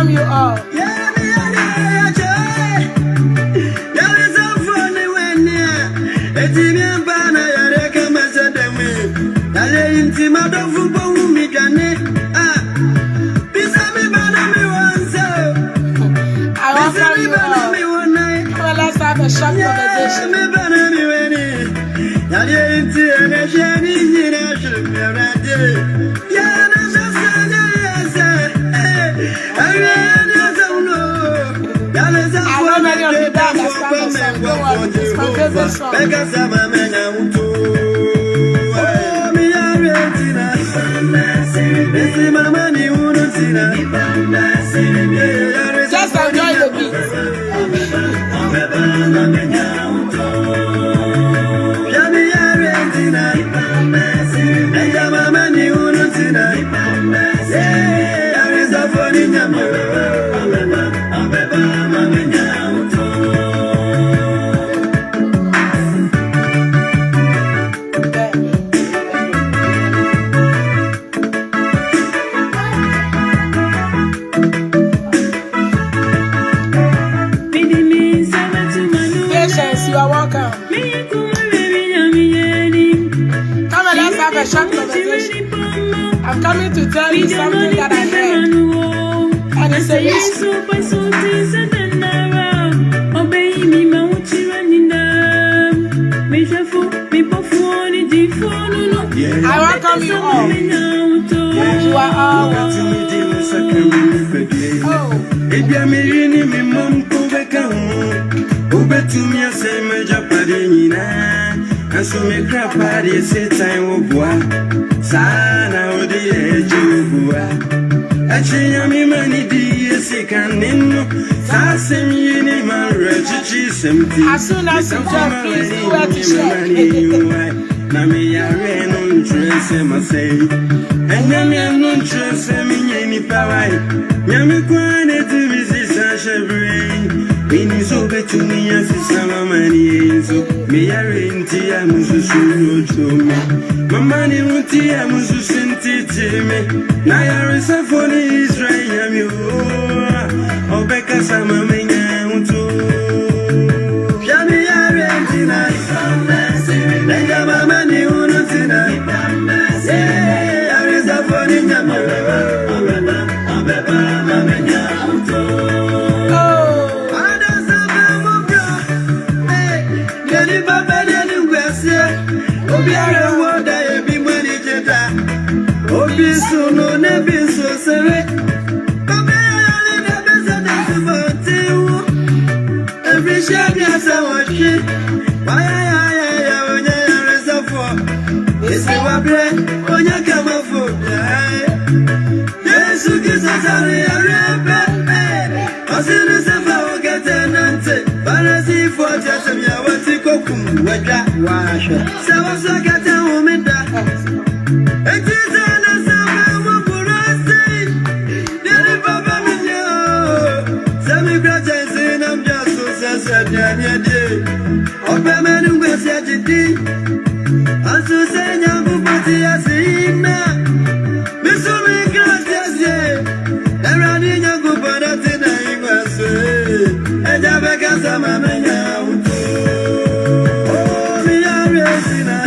You all. Let's have a short conversation. Just enjoy the beat. You are welcome. Come and let's have a short conversation. I'm coming to tell you something that I heard. And it's a mystery. I welcome you all. You are all welcome. Ubetumia say meja padinina aso me crap party say time wo boa sana odi ejubua achinya mi mani di esikanino sa sem yini man rechichi semti as soon as you jump please do what you say na me yare no ntrese ma say enya me no ntrese mi nyini pawai nyame kwane ti visisa shebre Ini so betu mi asisama mani enzo Me yarinti ya mususu yochome Mama ni unti ya mususu ntitime Na yarisa foni Israel yami Obeka sama menya unto Yami yarinti na Nega mama ni unutina Yarisa foni nyami Obeba menya unto Obisuno nebiso sere Babele nebisa nasubotiwu Every shade yasa washi ya onya ya resafo Isi wabre onya kamafo Yesu kisa sari ya rebe Osinu sefa wakete nante Barasi fote semya wati kokum Wada washa Sewa swakete umida Sama menya utu, oh mi ya resina.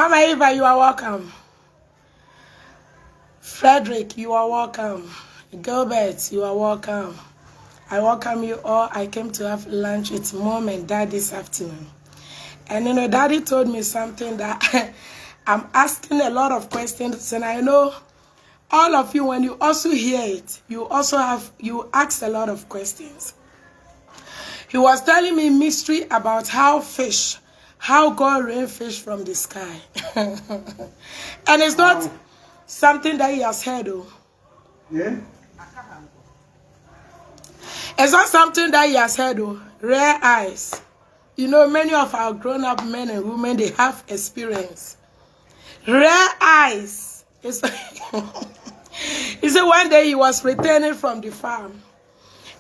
Mama Eva, you are welcome. Frederick, you are welcome. Gilbert, you are welcome. I welcome you all. I came to have lunch with Mom and Dad this afternoon. And you know, Daddy told me something that I'm asking a lot of questions, and I know all of you, when you also hear it, you ask a lot of questions. He was telling me mystery about how God rained fish from the sky. And it's not something that he has heard, though. Yeah? It's not something that he has heard, though. Rare eyes. You know, many of our grown-up men and women, they have experience. Rare eyes. He said one day he was returning from the farm.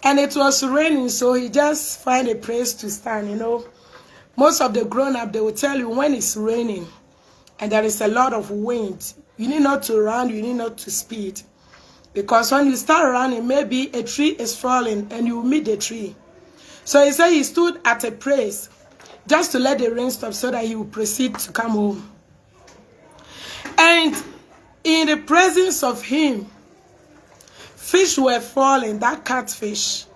And it was raining, so he just find a place to stand, you know. Most of the grown-up, they will tell you when it's raining and there is a lot of wind, you need not to run, you need not to speed. Because when you start running, maybe a tree is falling and you meet the tree. So he said he stood at a place just to let the rain stop so that he would proceed to come home. And in the presence of him, fish were falling, that catfish.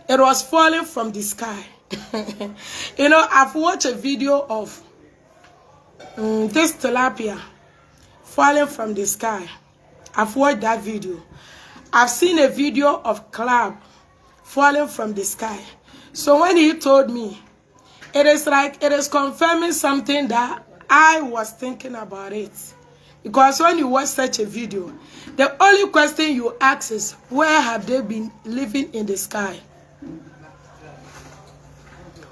It was falling from the sky. You know, I've watched a video of this tilapia falling from the sky. I've watched that video. I've seen a video of crab falling from the sky. So when he told me, it is like it is confirming something that I was thinking about it. Because when you watch such a video, the only question you ask is, where have they been living in the sky?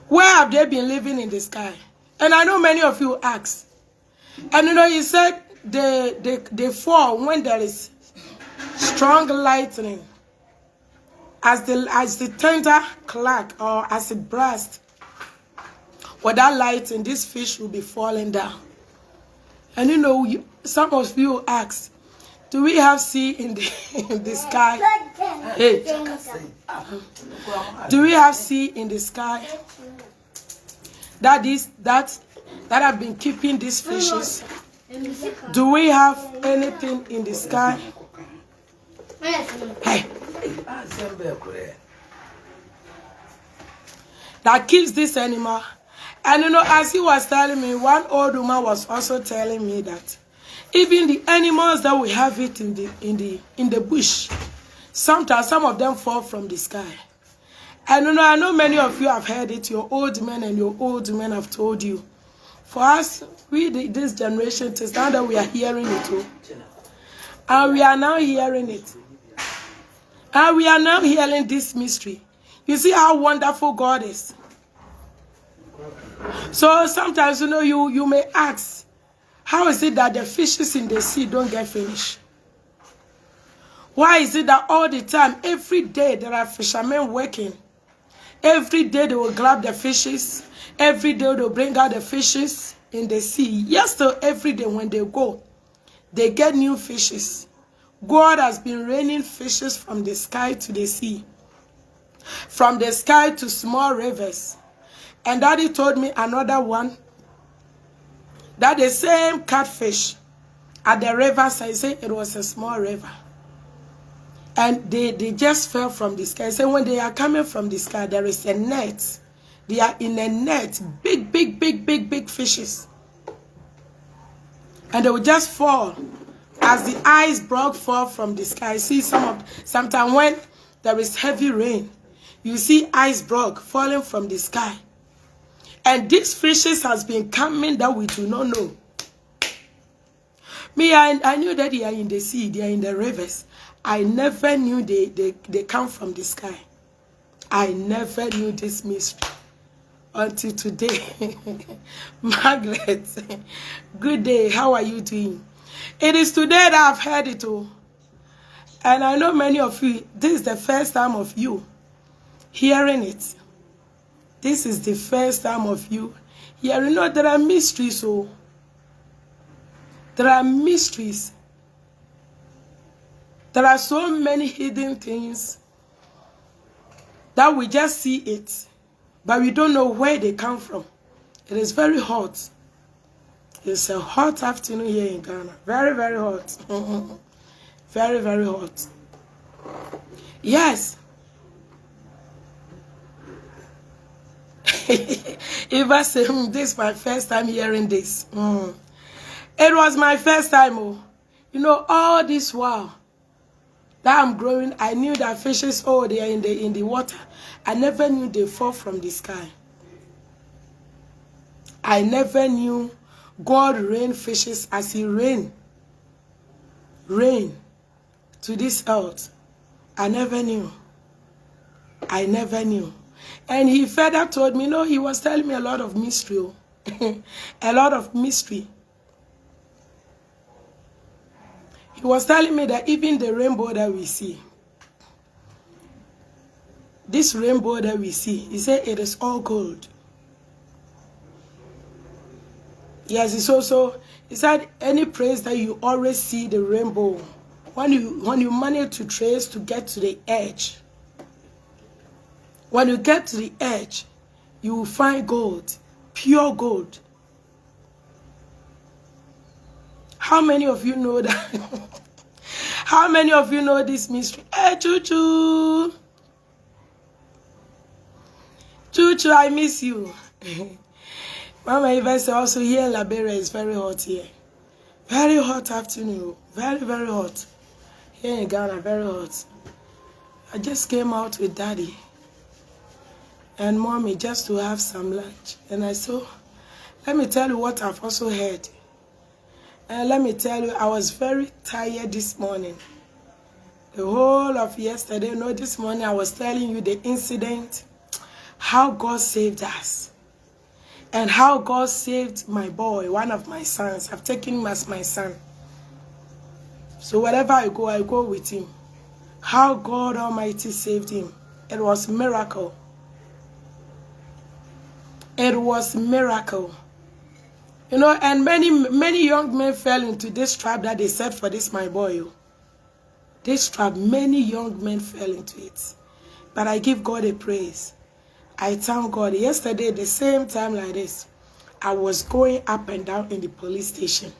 Where have they been living in the sky? And I know many of you ask. And you know, he said they fall when there is strong lightning. As the thunder clack or as it bursts, with that lightning, this fish will be falling down. And you know, some of you ask, do we have sea in the sky? Hey. Do we have sea in the sky? That have been keeping these fishes? Do we have anything in the sky? Hey. That keeps this animal. And you know, as he was telling me, one old woman was also telling me that even the animals that we have it in the bush, sometimes some of them fall from the sky. And you know, I know many of you have heard it. Your old men and your old men have told you. For us, this generation, it is now that we are hearing it too. And we are now hearing it. And we are now hearing this mystery. You see how wonderful God is. So sometimes, you know, you may ask, how is it that the fishes in the sea don't get finished? Why is it that all the time, every day, there are fishermen working? Every day they will grab the fishes. Every day they will bring out the fishes in the sea. Yes, so every day when they go, they get new fishes. God has been raining fishes from the sky to the sea. From the sky to small rivers. And Daddy told me another one, that the same catfish at the riverside, I say it was a small river. And they just fell from the sky. So when they are coming from the sky, there is a net. They are in a net, big fishes. And they will just fall as the iceberg fall from the sky. See sometimes when there is heavy rain, you see iceberg falling from the sky. And these fishes has been coming that we do not know. Me, I knew that they are in the sea, they are in the rivers. I never knew they come from the sky. I never knew this mystery until today. Margaret, good day. How are you doing? It is today that I've heard it all. And I know many of you, this is the first time of you hearing it. This is the first time of you hearing. You know, there are mysteries, so there are mysteries. There are so many hidden things that we just see it, but we don't know where they come from. It is very hot. It's a hot afternoon here in Ghana. Very, very hot. Very, very hot. Yes. If I say, this is my first time hearing this. It was my first time. Oh. You know, all this while that I'm growing, I knew that fishes, oh, they are in the water. I never knew they fall from the sky. I never knew God rained fishes as he rain to this earth. I never knew. I never knew. And he further told me, no, he was telling me a lot of mystery. A lot of mystery. He was telling me that even the rainbow that we see, this rainbow that we see, he said it is all gold. Yes, it's also, he said any place that you always see the rainbow, when you manage to trace to get to the edge, when you get to the edge, you will find gold, pure gold. How many of you know that? How many of you know this mystery? Hey, Choo-choo. Choo-choo, I miss you. Mama even said also here in Liberia is very hot here. Very hot afternoon. Very, very hot. Here in Ghana, very hot. I just came out with Daddy and Mommy just to have some lunch. And I saw, let me tell you what I've also heard. And let me tell you, I was very tired this morning. The whole of yesterday, no, this morning I was telling you the incident, how God saved us. And how God saved my boy, one of my sons. I've taken him as my son. So wherever I go with him. How God Almighty saved him. It was a miracle. It was a miracle. You know, and many young men fell into this trap that they set for this my boy. This trap, many young men fell into it. But I give God a praise. I thank God. Yesterday, the same time like this, I was going up and down in the police station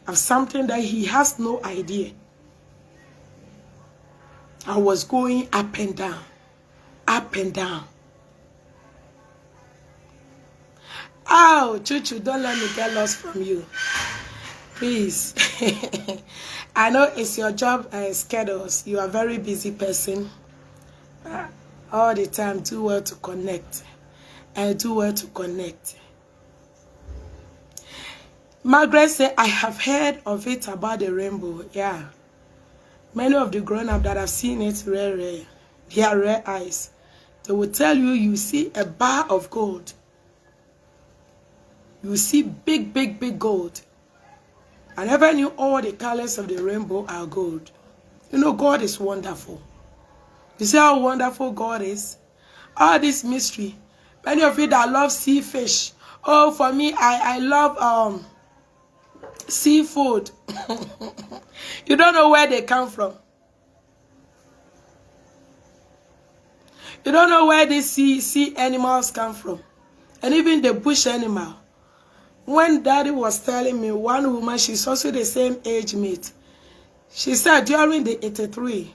of something that he has no idea. I was going up and down, up and down. Oh, Choo-choo, don't let me get lost from you. Please. I know it's your job and schedules. You are a very busy person. All the time, do well to connect. And do well to connect. Margaret said, I have heard of it about the rainbow. Yeah. Many of the grown-up that have seen it, rare. They are rare eyes. They will tell you, you see a bar of gold. You see big, big, big gold. I never knew all the colors of the rainbow are gold. You know, God is wonderful. You see how wonderful God is? All this mystery. Many of you that love sea fish. Oh, for me, I love seafood. You don't know where they come from. You don't know where these sea animals come from. And even the bush animal. When Daddy was telling me, one woman, she's also the same age mate. She said during the 83,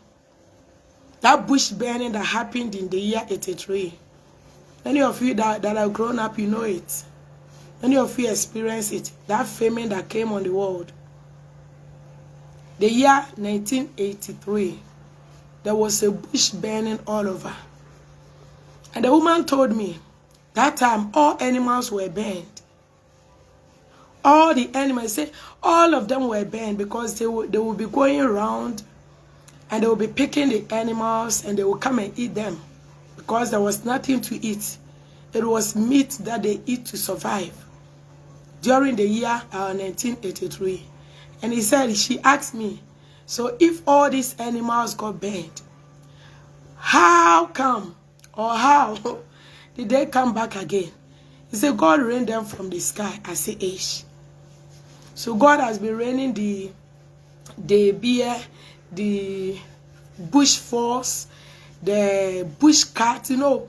that bush burning that happened in the year 83. Many of you that are grown up, you know it. Many of you experience it. That famine that came on the world. The year 1983, there was a bush burning all over. And the woman told me, that time all animals were burned. All the animals, say, all of them were burned because they will be going around and they will be picking the animals and they will come and eat them because there was nothing to eat. It was meat that they eat to survive during the year 1983. And he said, she asked me, so if all these animals got burned, how come or how did they come back again? He said, God rained them from the sky. I say, ish. So God has been raining the bear, the bush fox, the bush cat, you know,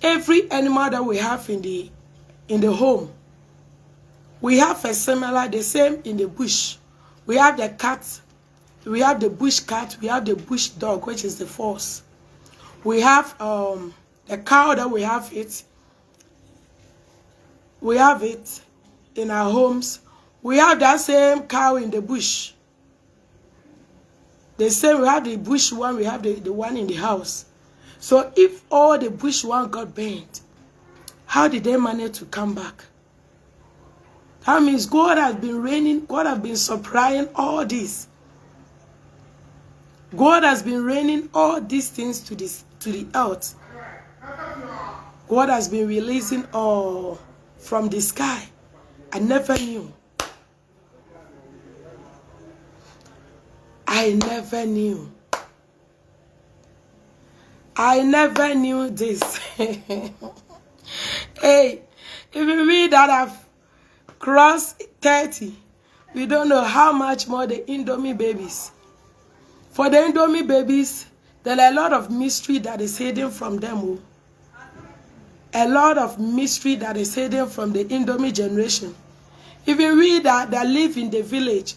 every animal that we have in the home. We have a similar, the same in the bush. We have the cat, we have the bush cat, we have the bush dog, which is the fox. We have the cow that we have it. We have it in our homes. We have that same cow in the bush. The same, we have the bush one, we have the one in the house. So if all the bush one got burnt, how did they manage to come back? That means God has been raining, God has been supplying all this. God has been raining all these things to the earth. God has been releasing all from the sky. I never knew. I never knew. I never knew this. Hey, even we that have crossed 30, we don't know how much more the Indomie babies. For the Indomie babies, there are a lot of mystery that is hidden from them. A lot of mystery that is hidden from the Indomie generation. Even we that live in the village,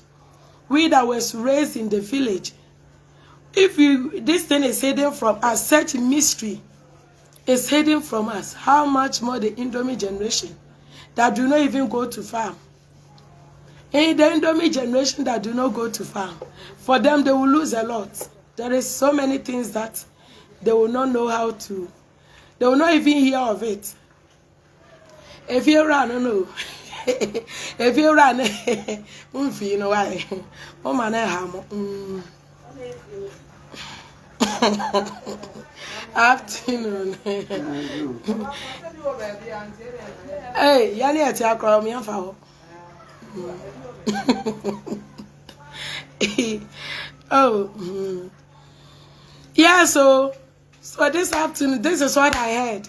we that was raised in the village, if this thing is hidden from us, such mystery is hidden from us, how much more the Indomie generation that do not even go to farm. In the Indomie generation that do not go to farm, for them they will lose a lot. There is so many things that they will not know how to, they will not even hear of it. If you run, no. If you run, you know why? Oh man, afternoon. Hey, yani ati akora mi afa ho. Oh. Yeah, so this afternoon, this is what I heard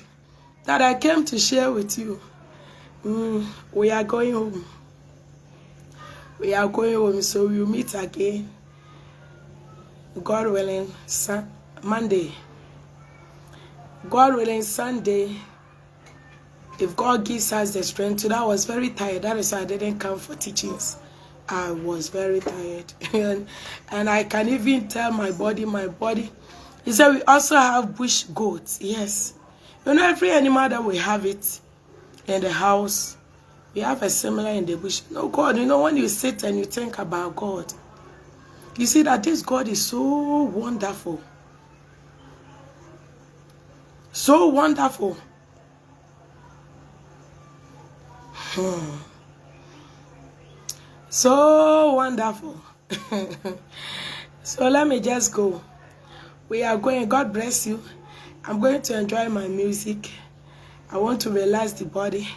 that I came to share with you. We are going home. We are going home, so we'll meet again. God willing, Monday. God willing, Sunday. If God gives us the strength. Today I was very tired. That is why I didn't come for teachings. I was very tired. and I can even tell my body. He said we also have bush goats. Yes. You know, every animal that we have it in the house, we have a similar in the bush. No, God, you know, when you sit and you think about God, you see that this God is so wonderful. So wonderful. So wonderful. So let me just go. We are going. God bless you. I'm going to enjoy my music. I want to relax the body.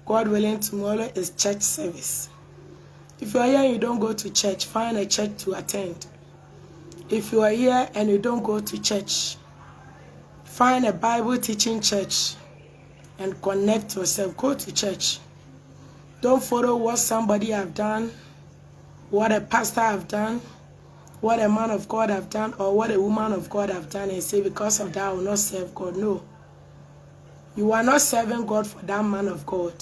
God willing, tomorrow is church service. If you are here and you don't go to church, find a church to attend. If you are here and you don't go to church, find a Bible teaching church and connect yourself. Go to church. Don't follow what somebody have done, what a pastor have done, what a man of God have done, or what a woman of God have done, and say, because of that, I will not serve God. No. You are not serving God for that man of God.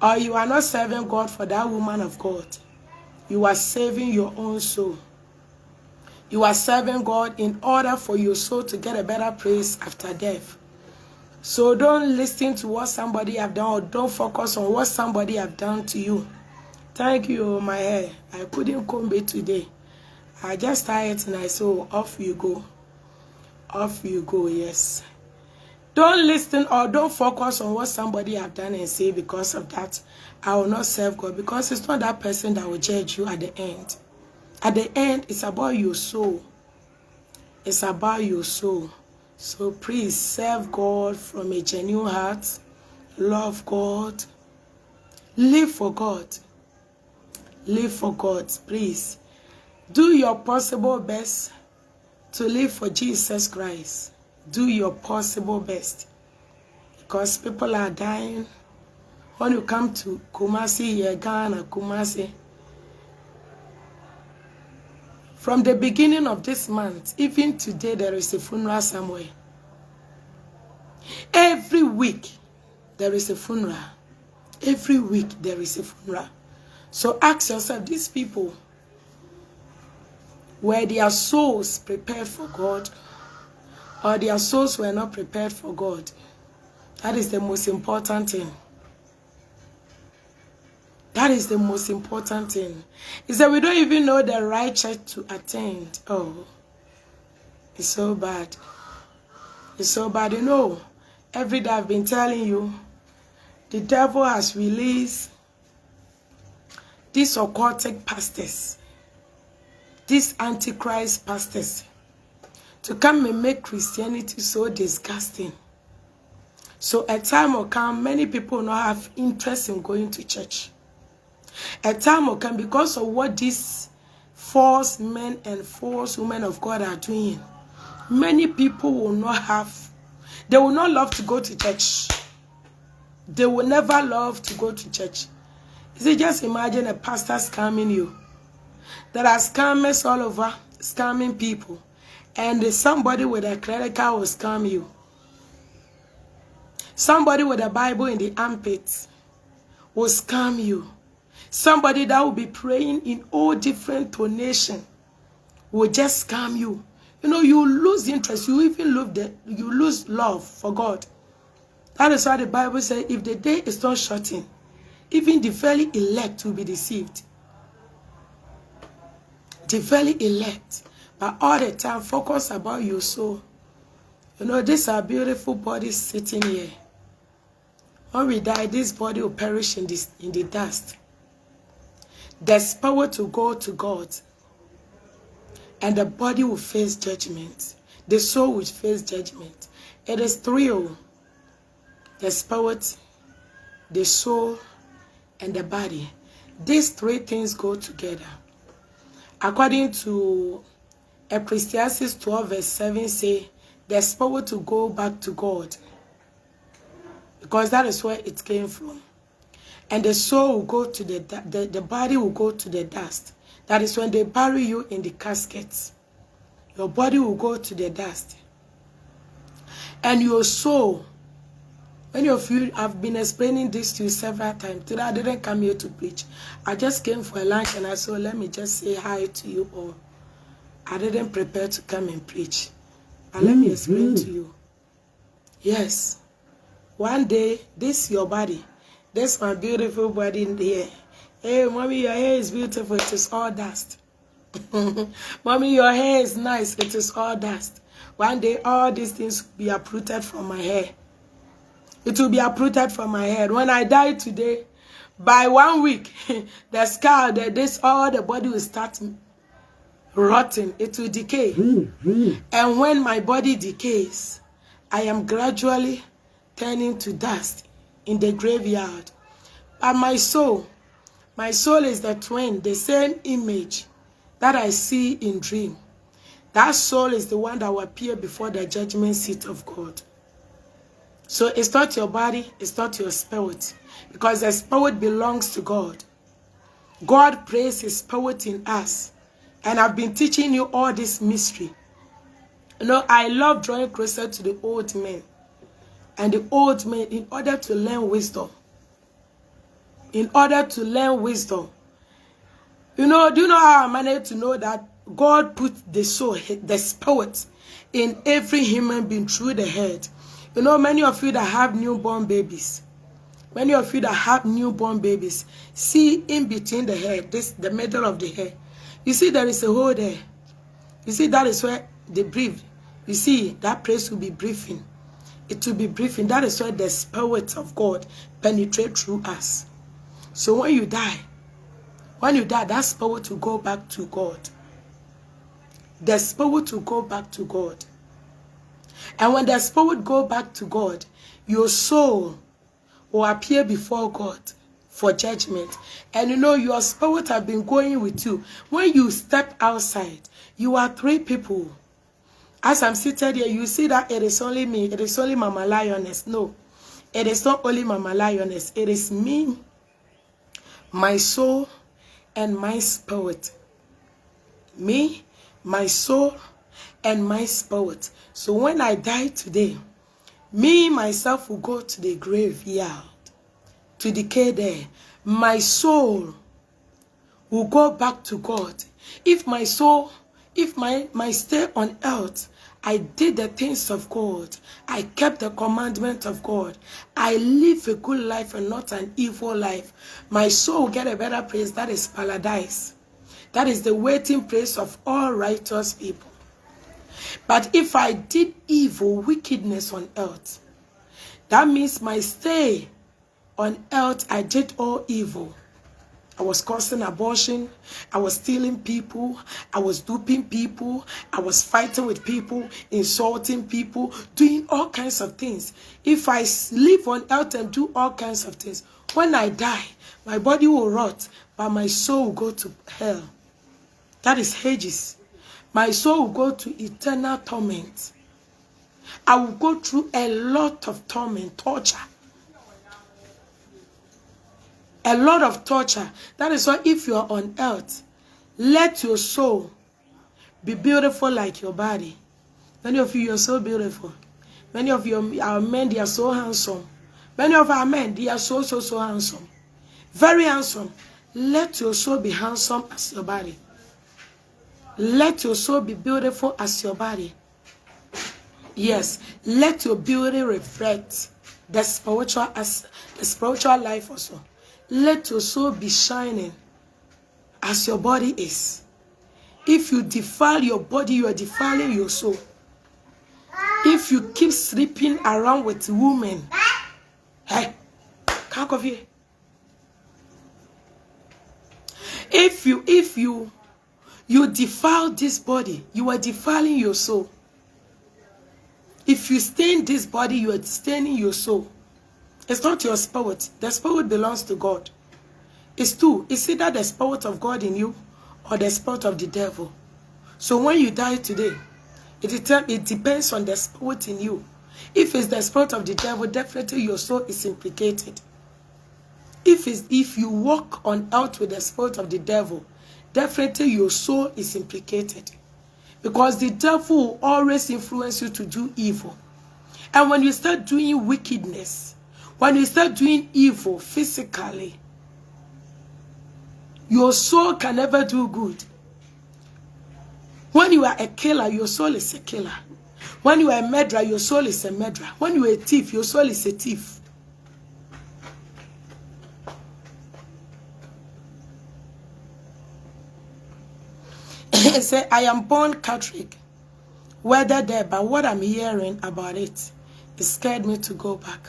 Or you are not serving God for that woman of God. You are saving your own soul. You are serving God in order for your soul to get a better place after death. So don't listen to what somebody have done, or don't focus on what somebody have done to you. Thank you, my hair. I couldn't comb it today. I just tired it and I said, oh, off you go. Off you go, yes. Don't listen or don't focus on what somebody have done and say, because of that, I will not serve God. Because it's not that person that will judge you at the end. At the end, it's about your soul. It's about your soul. So please serve God from a genuine heart. Love God. Live for God. Live for God, please. Do your possible best to live for Jesus Christ. Do your possible best. Because people are dying. When you come to Kumasi, here, Ghana, Kumasi, from the beginning of this month, even today, there is a funeral somewhere. Every week, there is a funeral. Every week there is a funeral. So ask yourself, these people, were their souls prepared for God, or their souls were not prepared for God? That is the most important thing. That is the most important thing. Is that we don't even know the right church to attend. Oh, it's so bad. It's so bad. You know, every day I've been telling you, the devil has released these occultic pastors, these antichrist pastors, to come and make Christianity so disgusting. So a time will come, many people will not have interest in going to church. A time will come, because of what these false men and false women of God are doing, many people will not have, they will not love to go to church. They will never love to go to church. You see, just imagine a pastor scamming you. There are scammers all over, scamming people. And somebody with a credit card will scam you. Somebody with a Bible in the armpits will scam you. Somebody that will be praying in all different tonation will just scam you. You know, you lose interest. You even lose love for God. That is why the Bible says, if the day is not shortened, even the very elect will be deceived. The very elect. But all the time, focus about your soul. You know, these are beautiful bodies sitting here. When we die, this body will perish in the dust. There's power to go to God. And the body will face judgment. The soul will face judgment. It is three. The spirit, the soul, and the body. These three things go together. According to Ecclesiastes 12 verse 7 say, the spirit to go back to God. Because that is where it came from. And the soul will go to the body will go to the dust. That is when they bury you in the caskets. Your body will go to the dust. And your soul, many of you have been explaining this to you several times. Today I didn't come here to preach. I just came for a lunch and I said, let me just say hi to you all. I didn't prepare to come and preach. But let me explain to you. Yes. One day, this is your body. This is my beautiful body in the air. Hey, mommy, your hair is beautiful. It is all dust. Mommy, your hair is nice. It is all dust. One day, all these things will be uprooted from my hair. It will be uprooted from my head. When I die today, by 1 week, the skull, all the body will start rotting. It will decay. And when my body decays, I am gradually turning to dust in the graveyard. But my soul is the twin, the same image that I see in dream. That soul is the one that will appear before the judgment seat of God. So it's not your body, it's not your spirit. Because the spirit belongs to God. God places his spirit in us. And I've been teaching you all this mystery. You know, I love drawing closer to the old men. And the old men, in order to learn wisdom. In order to learn wisdom. You know, do you know how I managed to know that God put the soul, the spirit, in every human being through the head? You know, many of you that have newborn babies, see in between the head, the middle of the head, you see there is a hole there. You see that is where they breathe. You see that place will be breathing. It will be breathing. That is where the spirit of God penetrates through us. So when you die, that spirit will go back to God. The spirit will go back to God. And when the spirit go back to God, your soul will appear before God for judgment. And you know, your spirit have been going with you. When you step outside, you are three people. As I'm seated here, you see that it is only me. It is only Mama Lioness. No, it is not only Mama Lioness. It is me, my soul, and my spirit. Me, my soul, and my spirit. So when I die today, me, myself will go to the graveyard to decay there. My soul will go back to God. If my soul, if my stay on earth, I did the things of God, I kept the commandment of God, I live a good life and not an evil life, my soul will get a better place. That is paradise. That is the waiting place of all righteous people. But if I did evil, wickedness on earth, that means my stay on earth, I did all evil. I was causing abortion, I was stealing people, I was duping people, I was fighting with people, insulting people, doing all kinds of things. If I live on earth and do all kinds of things, when I die, my body will rot, but my soul will go to hell. That is Hades. My soul will go to eternal torment. I will go through a lot of torment, torture. A lot of torture. That is why if you are on earth, let your soul be beautiful like your body. Many of you are so beautiful. Many of our men, they are so handsome. Many of our men, they are so handsome. Very handsome. Let your soul be handsome as your body. Let your soul be beautiful as your body. Yes, let your beauty reflect the spiritual life also. Let your soul be shining as your body is. If you defile your body, you are defiling your soul. If you keep sleeping around with women, hey, can't come here. If you defile this body, you are defiling your soul. If you stain this body, you are staining your soul. It's not your spirit. The spirit belongs to God. It's two. It's either the spirit of God in you or the spirit of the devil. So when you die today, it depends on the spirit in you. If it's the spirit of the devil, definitely your soul is implicated. If you walk on earth with the spirit of the devil, definitely your soul is implicated. Because the devil will always influence you to do evil. And when you start doing wickedness, when you start doing evil physically, your soul can never do good. When you are a killer, your soul is a killer. When you are a murderer, your soul is a murderer. When you are a thief, your soul is a thief. Say, I am born Catholic. Whether there, but what I'm hearing about it scared me to go back.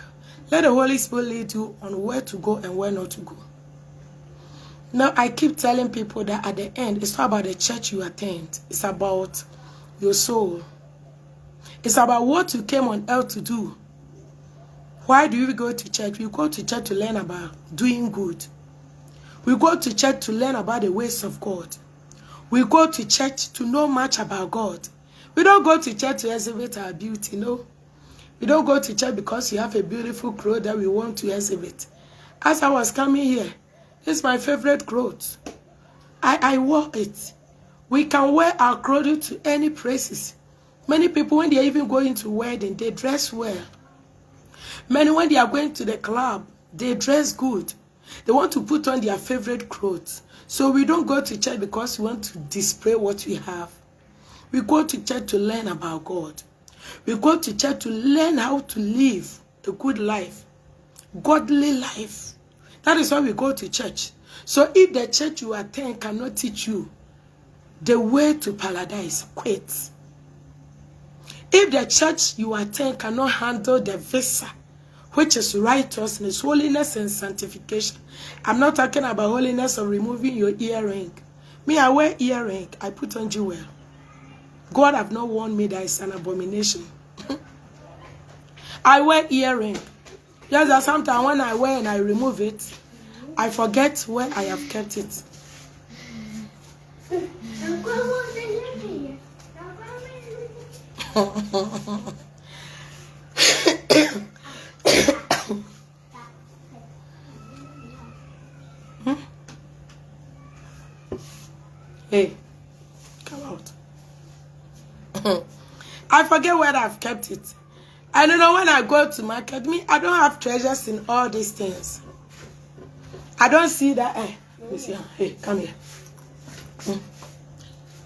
Let the Holy Spirit lead you on where to go and where not to go. Now, I keep telling people that at the end, it's not about the church you attend. It's about your soul. It's about what you came on earth to do. Why do we go to church? We go to church to learn about doing good. We go to church to learn about the ways of God. We go to church to know much about God. We don't go to church to exhibit our beauty, no. We don't go to church because you have a beautiful clothes that we want to exhibit. As I was coming here, it's my favorite clothes. I wore it. We can wear our clothes to any places. Many people, when they are even going to wedding, they dress well. Many, when they are going to the club, they dress good. They want to put on their favorite clothes. So we don't go to church because we want to display what we have. We go to church to learn about God. We go to church to learn how to live a good life, godly life. That is why we go to church. So if the church you attend cannot teach you the way to paradise, quit. If the church you attend cannot handle the visa, which is righteousness, holiness, and sanctification. I'm not talking about holiness of removing your earring. Me, I wear earring. I put on jewel. God have not warned me that it's an abomination. I wear earring. Yes, that sometimes when I wear and I remove it, I forget where I have kept it. Hey, come out. I forget where I've kept it. I don't know when I go to market. I don't have treasures in all these things. I don't see that. Let me see. Hey, come here.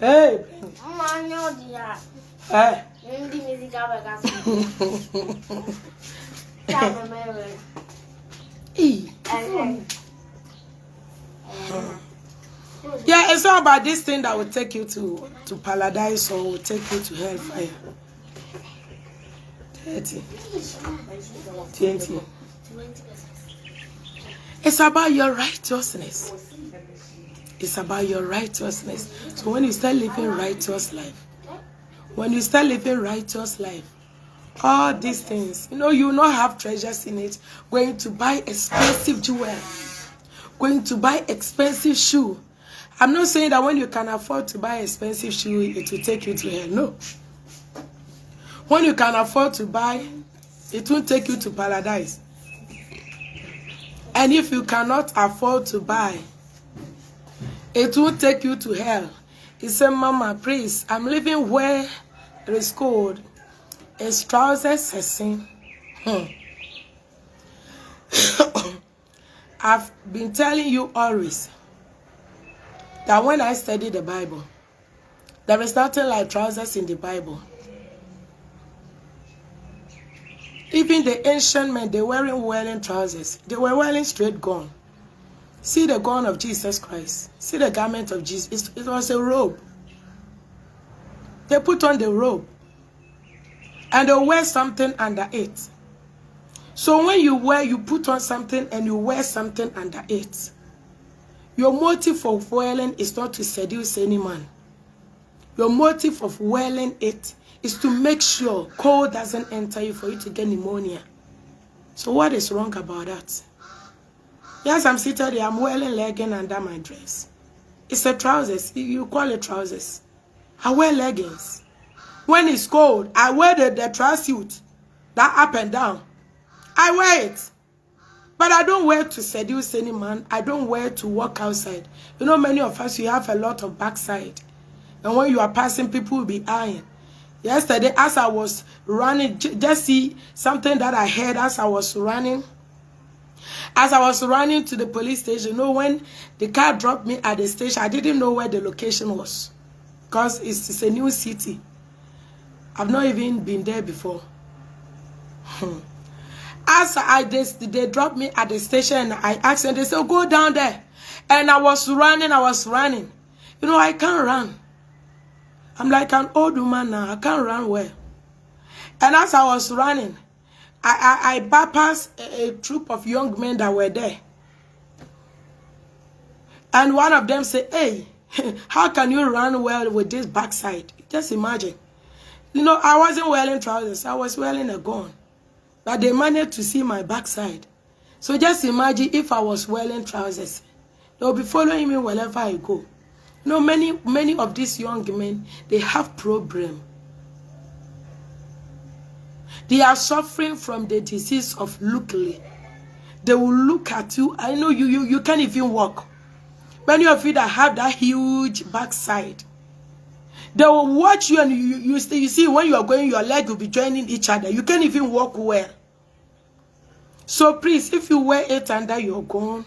Hey. Hey. Yeah, it's all about this thing that will take you to paradise or will take you to hellfire. 30, 20. It's about your righteousness. It's about your righteousness. So when you start living righteous life, all these things, you will not have treasures in it. Going to buy expensive jewelry, going to buy expensive shoe. I'm not saying that when you can afford to buy expensive shoe, it will take you to hell. No. When you can afford to buy, it won't take you to paradise. And if you cannot afford to buy, it won't take you to hell. He said, Mama, please, I'm living where it is cold. It's trousers, a sin. I've been telling you always that when I study the Bible, there is nothing like trousers in the Bible. Even the ancient men, they weren't wearing trousers. They were wearing straight gown. See the gown of Jesus Christ. See the garment of Jesus. It was a robe. They put on the robe. And they wear something under it. So when you put on something and you wear something under it. Your motive of wearing is not to seduce any man. Your motive of wearing it is to make sure cold doesn't enter you for you to get pneumonia. So what is wrong about that? Yes, I'm seated there. I'm wearing leggings under my dress. It's a trousers. You call it trousers. I wear leggings. When it's cold, I wear the tracksuit. That up and down. I wear it. But I don't wear to seduce any man. I don't wear to walk outside. You know, many of us, you have a lot of backside. And when you are passing, people will be eyeing. Yesterday, as I was running, just see something that I heard as I was running. As I was running to the police station, you know, when the car dropped me at the station, I didn't know where the location was. Because it's a new city. I've not even been there before. As they dropped me at the station, I asked them, they said, oh, go down there. And I was running. You know, I can't run. I'm like an old woman now. I can't run well. And as I was running, I bypassed a troop of young men that were there. And one of them said, hey, how can you run well with this backside? Just imagine. You know, I wasn't wearing trousers. I was wearing a gown. But they managed to see my backside. So just imagine if I was wearing trousers. They'll be following me wherever I go. You know, many of these young men, they have problem. They are suffering from the disease of looking. They will look at you. I know you can't even walk. Many of you that have that huge backside, they will watch you and you see when you are going, your leg will be joining each other. You can't even walk well. So please, if you wear it under your gown,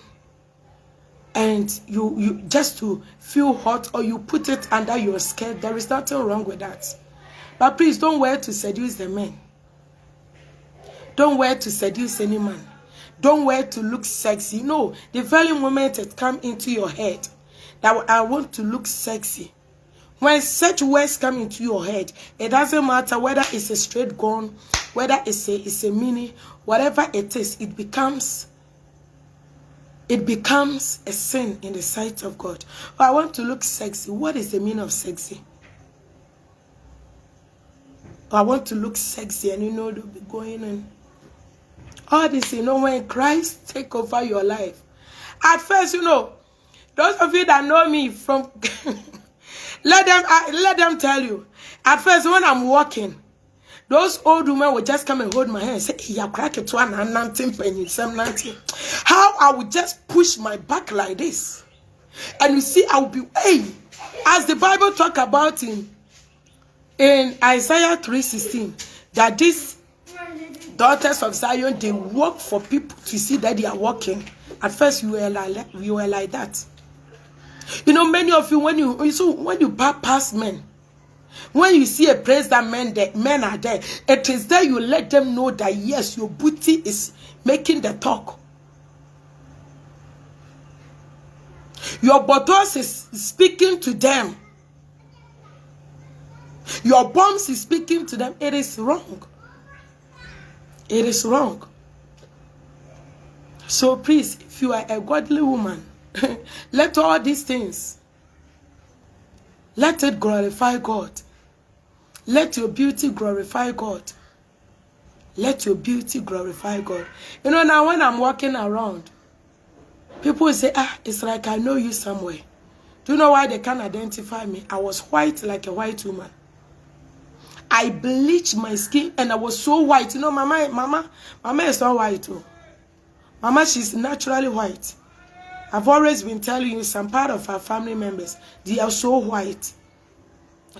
and you just to feel hot, or you put it under your skirt, there is nothing wrong with that. But please don't wear to seduce the men. Don't wear to seduce any man. Don't wear to look sexy. No, the very moment it comes into your head that I want to look sexy. When such words come into your head, it doesn't matter whether it's a straight gown, whether it's a mini, whatever it is, it becomes a sin in the sight of God. Oh, I want to look sexy. What is the meaning of sexy? Oh, I want to look sexy, and they'll be going in. All this, when Christ take over your life. At first, those of you that know me from, let them tell you. At first, when I'm walking, those old women would just come and hold my hand and say, "Yeah, crack it to an 19 penny, some 19." How I would just push my back like this, and you see, I will be, hey, as the Bible talk about in Isaiah 3:16, that these daughters of Zion, they work for people to see that they are walking. At first, you were like that. You know, many of you, when you pass men, when you see a place that men are there, it is there you let them know that yes, your booty is making the talk. Your boss is speaking to them. Your bombs is speaking to them. It is wrong. It is wrong. So please, if you are a godly woman, let all these things, let it glorify God. Let your beauty glorify God. Let your beauty glorify God. You know, now when I'm walking around, people will say, it's like I know you somewhere. Do you know why they can't identify me? I was white like a white woman. I bleached my skin and I was so white. You know, mama is not white too. Mama, she's naturally white. I've always been telling you, some part of our family members, they are so white.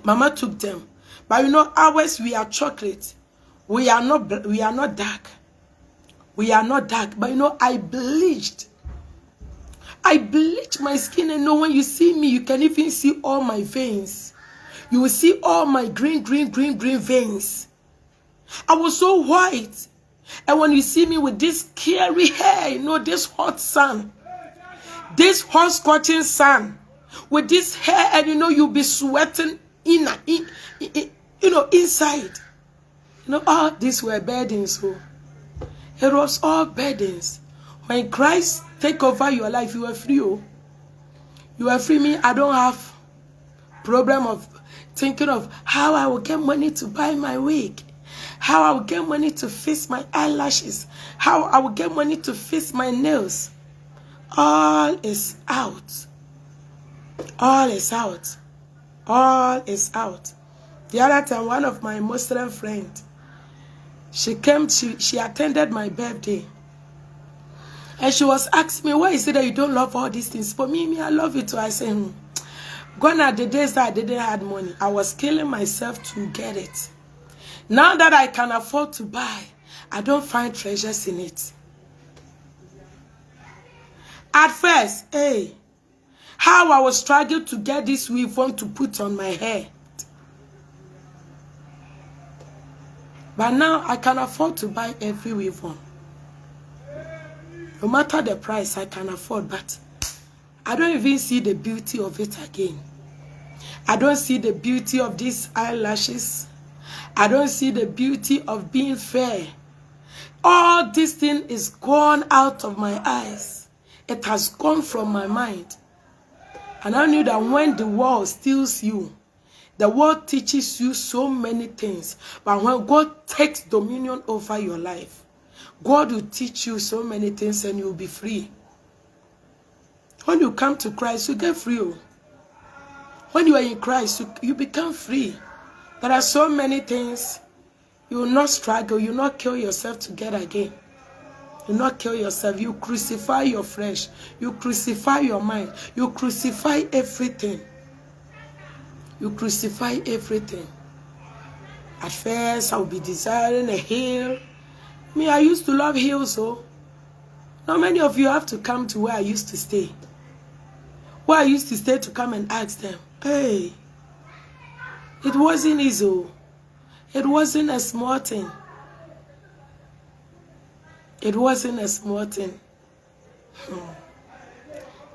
Mama took them. But you know, ours, we are chocolate. We are not dark. We are not dark. But you know, I bleached my skin, and you know, when you see me, you can even see all my veins. You will see all my green veins. I was so white. And when you see me with this scary hair, you know, this hot sun, this hot scorching sun, with this hair, and you know, you'll be sweating inside. You know, all these were burdens. So it was all burdens. When Christ take over your life, you are free. You are free. Me, I don't have problem of thinking of how I will get money to buy my wig, how I will get money to fix my eyelashes, how I will get money to fix my nails. All is out. All is out. All is out. The other time, one of my Muslim friends, she came, she attended my birthday. And she was asking me, why is it that you don't love all these things? For me, I love it too. I said, gone are the days that I didn't have money. I was killing myself to get it. Now that I can afford to buy, I don't find treasures in it. At first, how I was struggling to get this weave on to put on my hair. But now I can afford to buy every weave on. No matter the price, I can afford, but I don't even see the beauty of it again. I don't see the beauty of these eyelashes. I don't see the beauty of being fair. All this thing is gone out of my eyes. It has gone from my mind. And I knew that when the world steals you, the world teaches you so many things. But when God takes dominion over your life, God will teach you so many things and you'll be free. When you come to Christ, you get free. When you are in Christ, you become free. There are so many things. You will not struggle. You will not kill yourself to get again. You will not kill yourself. You crucify your flesh. You crucify your mind. You crucify everything. You crucify everything. At first, I will be desiring a hill. Me, I used to love hills, so now many of you have to come to where I used to stay. Where I used to stay to come and ask them, hey, it wasn't easy. It wasn't a small thing. It wasn't a small thing.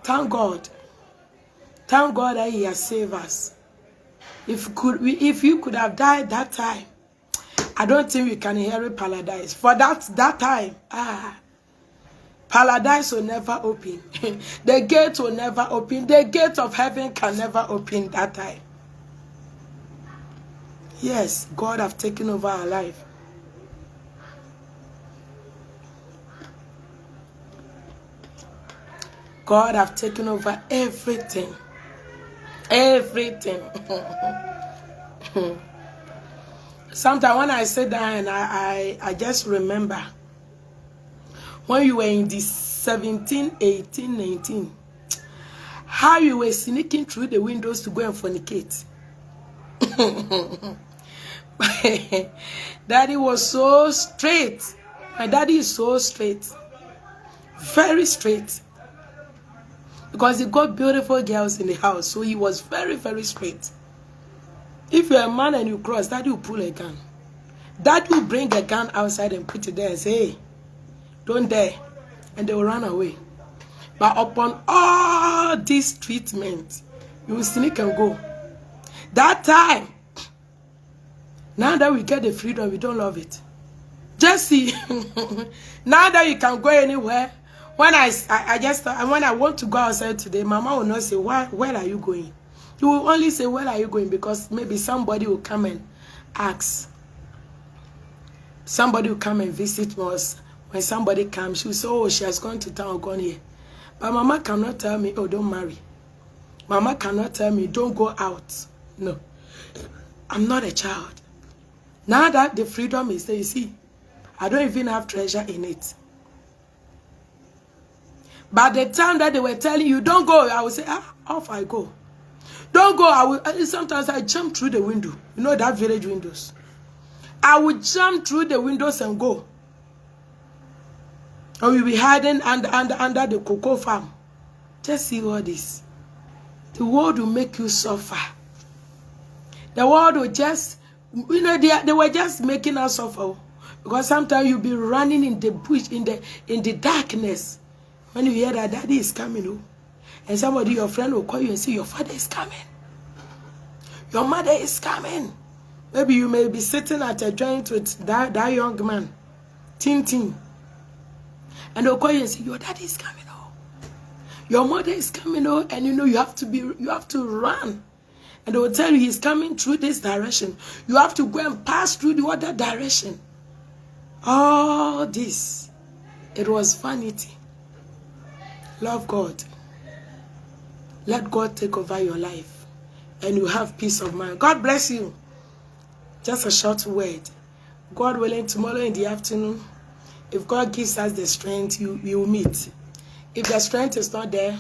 Thank God. Thank God that He has saved us. If you could have died that time, I don't think we can inherit paradise. For that time, paradise will never open. The gate will never open. The gate of heaven can never open that time. Yes, God have taken over our life. God have taken over everything. Everything. Sometimes when I sit down and I just remember when you were in the 17, 18, 19, how you were sneaking through the windows to go and fornicate. Daddy was so straight. My daddy is so straight. Very straight. Because he got beautiful girls in the house. So he was very, very straight. If you're a man and you cross, Daddy will pull a gun. Daddy will bring a gun outside and put it there and say, hey, don't dare. And they will run away. But upon all these treatments, you will sneak and go. That time, now that we get the freedom, we don't love it. Just see, now that you can go anywhere, when I want to go outside today, Mama will not say, where are you going? You will only say, where are you going? Because maybe somebody will come and ask. Somebody will come and visit us. When somebody comes, she will say, oh, she has gone to town or gone here. But Mama cannot tell me, oh, don't marry. Mama cannot tell me, don't go out. No. I'm not a child. Now that the freedom is there, you see, I don't even have treasure in it. By the time that they were telling you, don't go, I would say, off I go. Don't go. Sometimes I jump through the window. You know that village windows. I would jump through the windows and go. Or we'll be hiding under the cocoa farm. Just see all this. The world will make you suffer. The world will just, you know, they were just making us suffer. Because sometimes you'll be running in the bush, in the darkness. When you hear that Daddy is coming, and somebody, your friend, will call you and say, your father is coming. Your mother is coming. Maybe you may be sitting at a joint with that young man. Ting. And they'll call you and say, your daddy is coming, your mother is coming, and you know you have to run. And they will tell you he's coming through this direction. You have to go and pass through the other direction. All this, it was vanity. Love God. Let God take over your life. And you have peace of mind. God bless you. Just a short word. God willing, tomorrow in the afternoon, if God gives us the strength, we will meet. If the strength is not there,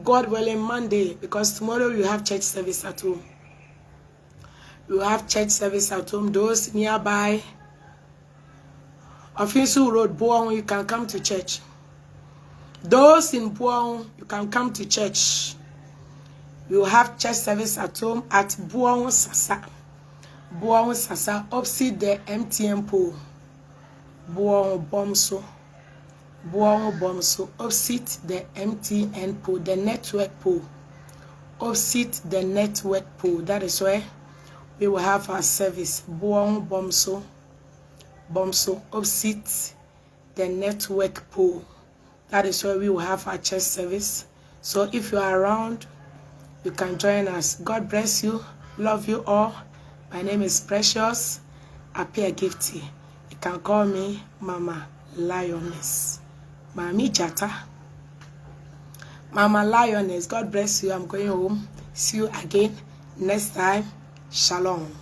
God willing, Monday, because tomorrow you have church service at home. You have church service at home. Those nearby, Ofinsu Road, Buong, you can come to church. Those in Buong, you can come to church. You have church service at home at Buong Sasa. Buong Sasa, opposite the MTN pole. Buong Bomso. Buong Bomso, opposite the MTN pole, the network pole. Opposite the network pole. That is where we will have our service. Buong Bomso. Bomso, opposite the network pole. That is where we will have our church service. So if you are around, you can join us. God bless you. Love you all. My name is Precious Apia Gifty. You can call me Mama Lioness. Mami Jata. Mama Lioness. God bless you. I'm going home. See you again next time. Shalom.